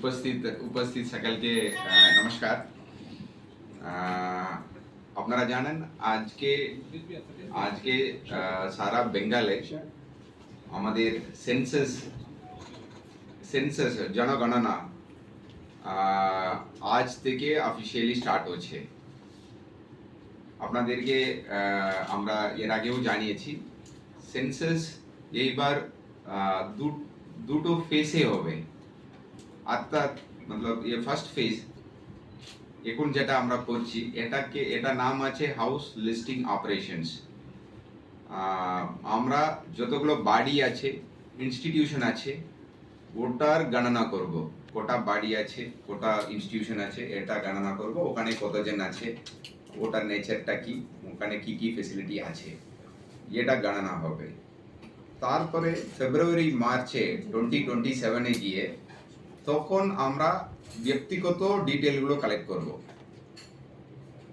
উপস্থিত সকলকে নমস্কার। আপনারা জানেন আজকে সারা বেঙ্গলে আমাদের সেন্সাস জনগণনা আজ থেকে অফিসিয়ালি স্টার্ট হচ্ছে। আপনাদেরকে আমরা এর আগেও জানিয়েছি সেন্সাস এইবার দুটো ফেসে হবে, অর্থাৎ মতলব ये ফার্স্ট ফেজ এখন যেটা আমরা করছি এটা নাম আছে হাউস লিস্টিং অপারেশনস। আমরা যতগুলো বাড়ি আছে, ইনস্টিটিউশন আছে, ওটার গণনা করব। কোটা বাড়ি আছে, কোটা ইনস্টিটিউশন আছে, এটা গণনা করব। ওখানে কতজন আছে, ওটার নেচারটা কি, ওখানে কি কি ফেসিলিটি আছে, এটা গণনা হবে। তারপরে ফেব্রুয়ারি মার্চে 2027-এ গিয়ে তখন আমরা ব্যক্তিগত ডিটেলগুলো কালেক্ট করব।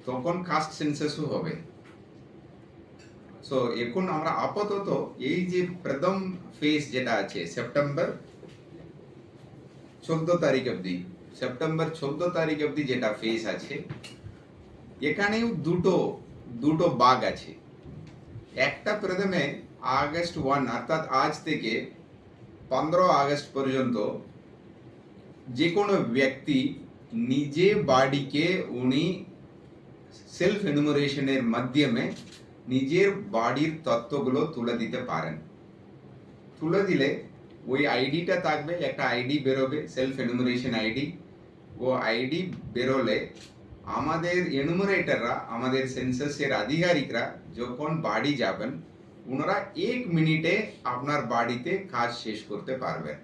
তখন কাস্ট সেন্সাসও হবে। সো এখন আমরা আপাতত এই যে প্রথম ফেজ যেটা আছে সেপ্টেম্বর 14 তারিখ অবধি যেটা ফেজ আছে, এখানেও দুটো ভাগ আছে। একটা প্রথমে আগস্ট 1 অর্থাৎ আজ থেকে 15 আগস্ট পর্যন্ত যে কোনো ব্যক্তি নিজে বাড়িকে উনি সেলফ এনুমারেশনের মাধ্যমে নিজের বাড়ির তথ্যগুলো তুলে দিতে পারেন। তুলে দিলে ওই আইডিটা থাকবে, একটা আইডি বেরোবে, সেলফ এনুমারেশন আইডি। ও আইডি বেরোলে আমাদের এনুমারেটররা, আমাদের সেন্সাসের আধিকারিকরা যখন বাড়ি যাবেন, ওনারা 1 মিনিটে আপনার বাড়িতে কাজ শেষ করতে পারবেন।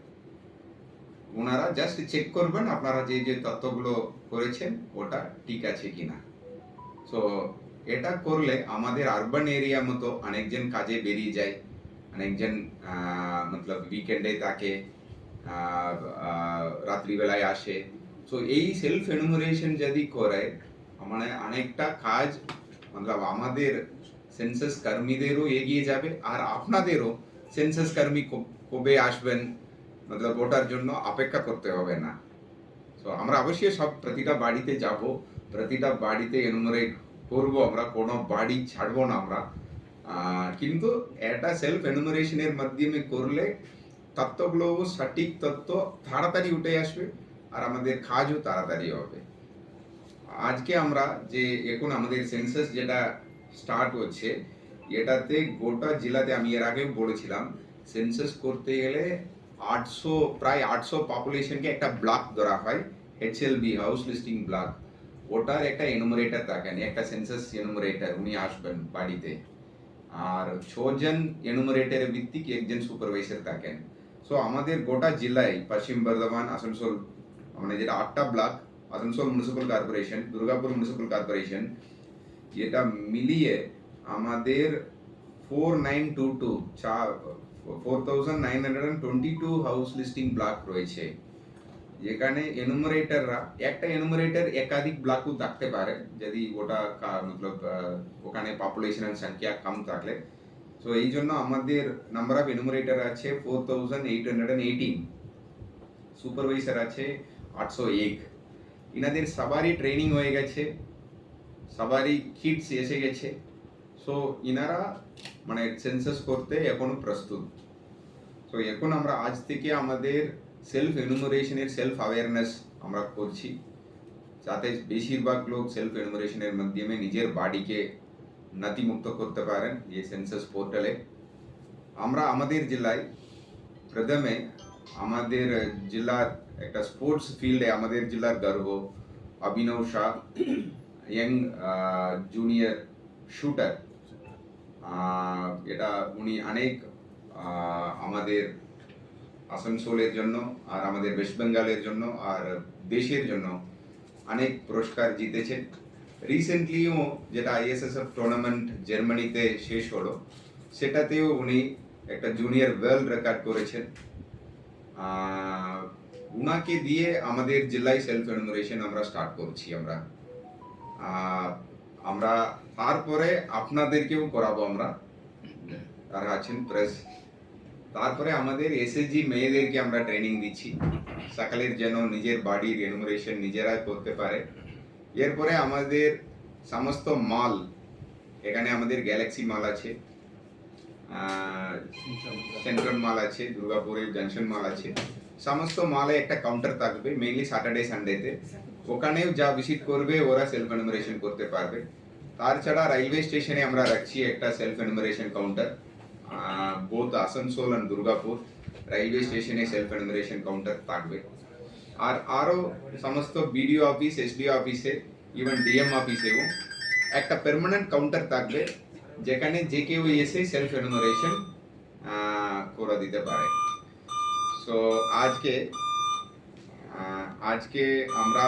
ওনারা জাস্ট চেক করবেন আপনারা যে তথ্যগুলো করেছেন ওটা ঠিক আছে কিনা। সো এটা করলে আমাদের আরবান এরিয়া মতো অনেকজন কাজে বেরিয়ে যায়, অনেকজন মতলব উইকেন্ডে থাকে, রাত্রিবেলায় আসে। সো এই সেলফ এনুমারেশন যদি করে মানে অনেকটা কাজ মতলব আমাদের সেন্সাস কর্মীদেরও এগিয়ে যাবে, আর আপনাদেরও সেন্সাস কর্মী কবে আসবেন মতলব ওটার জন্য অপেক্ষা করতে হবে না। সো আমরা অবশ্যই প্রতিটা বাড়িতে যাব, প্রতিটা বাড়িতে এনুমারেট করব, আমরা কোনো বাড়ি ছাড়বো না আমরা। কিন্তু এটা সেলফ এনুমারেশনের মাধ্যমে করলে তথ্যগুলো সঠিক তথ্য তাড়াতাড়ি উঠে আসবে, আর আমাদের কাজও তাড়াতাড়ি হবে। আজকে আমরা যে এখন আমাদের সেন্সাস যেটা স্টার্ট হচ্ছে, এটাতে গোটা জেলাতে আমি এর আগেও বলেছিলাম সেন্সাস করতে গেলে প্রায় 800 পপুলেশনকে একটা ব্লক ধরা হয়, HLB হাউস লিস্টিং ব্লক। ওটার একটা এনুমারেটর থাকেন, একটা সেন্সাস এনুমারেটর, উনি আসবেন বাড়িতে, আর 6 জন এনুমারেটরের ভিত্তিক একজন সুপারভাইজার থাকেন। সো আমাদের গোটা জেলায় পশ্চিম বর্ধমান, আসানসোল, মানে যেটা 8টা block, Asansol municipal corporation, Durgapur municipal corporation, এটা মিলিয়ে আমাদের 4922 হাউস লিস্টিং ব্লক রয়েছে, যেখানে এনুমারেটররা একটা এনুমারেটর একাধিক ব্লকও থাকতে পারে যদি ওটা মতলব ওখানে পপুলেশনের সংখ্যা কম থাকলে। সো এই জন্য আমাদের নাম্বার অফ এনুমারেটর আছে 4818, সুপারভাইজার আছে 801। ইনাদের সবারই ট্রেনিং হয়ে গেছে, সবারই কিটস এসে গেছে। সো ইনারা মানে সেন্সাস করতে এখনো প্রস্তুত। সো এখন আমরা আজ থেকে আমাদের সেলফ এনুমারেশনের সেলফ অ্যাওয়ারনেস আমরা করছি, যাতে বেশিরভাগ লোক সেলফ এনুমারেশনের মাধ্যমে নিজের বাড়িকে নথিমুক্ত করতে পারেন এই সেন্সাস পোর্টালে। আমরা আমাদের জেলায় প্রথমে আমাদের জেলার একটা স্পোর্টস ফিল্ডে আমাদের জেলার গর্ব অভিনব শাহ, ইয়াং জুনিয়র শুটার। এটা উনি অনেক আমাদের আসানসোলের জন্য আর আমাদের ওয়েস্ট বেঙ্গলের জন্য আর দেশের জন্য অনেক পুরস্কার জিতেছেন। রিসেন্টলিও যেটা ISSF টুর্নামেন্ট জার্মানিতে শেষ হলো, সেটাতেও উনি একটা জুনিয়র ওয়ার্ল্ড রেকর্ড করেছেন। উনাকে দিয়ে আমাদের জেলায় সেলফ এনুমারেশন আমরা স্টার্ট করছি। আমরা তারপরে আপনাদেরকেও করাবো, আমরা তারা আছেন প্রেস। তারপরে আমাদের SHG মেয়েদেরকে আমরা ট্রেনিং দিচ্ছি, সকালের যেন নিজের বাড়ির এনুমারেশন নিজেরা করতে পারে। এরপরে আমাদের সমস্ত মাল, এখানে আমাদের গ্যালাক্সি মাল আছে, সেন্ট্রাল মাল আছে, দুর্গাপুরে জংশন মাল আছে, সমস্ত মালে একটা কাউন্টার থাকবে মেইনলি স্যাটারডে সানডেতে। ওখানেও যা ভিজিট করবে ওরা সেলফ এনুমারেশন করতে পারবে। তাছাড়া রেলওয়ে স্টেশনে আমরা রাখছি একটা self enumeration counter, both Asansol আর দুর্গাপুর রেলওয়ে স্টেশনে সেলফ এনুমারেশন কাউন্টার থাকবে। আর আরও সমস্ত বিডিও অফিস, এসডিও অফিসে, ইভেন ডিএম অফিসেও একটা পার্মানেন্ট কাউন্টার থাকবে, যেখানে যে কেউ এসে সেলফ এনুমারেশন করে দিতে পারে। সো আজকে আমরা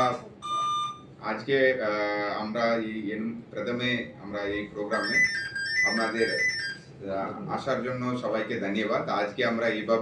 প্রথমে আমরা এই প্রোগ্রামে আপনাদের আসার জন্য সবাইকে ধন্যবাদ। আজকে আমরা এইভাবে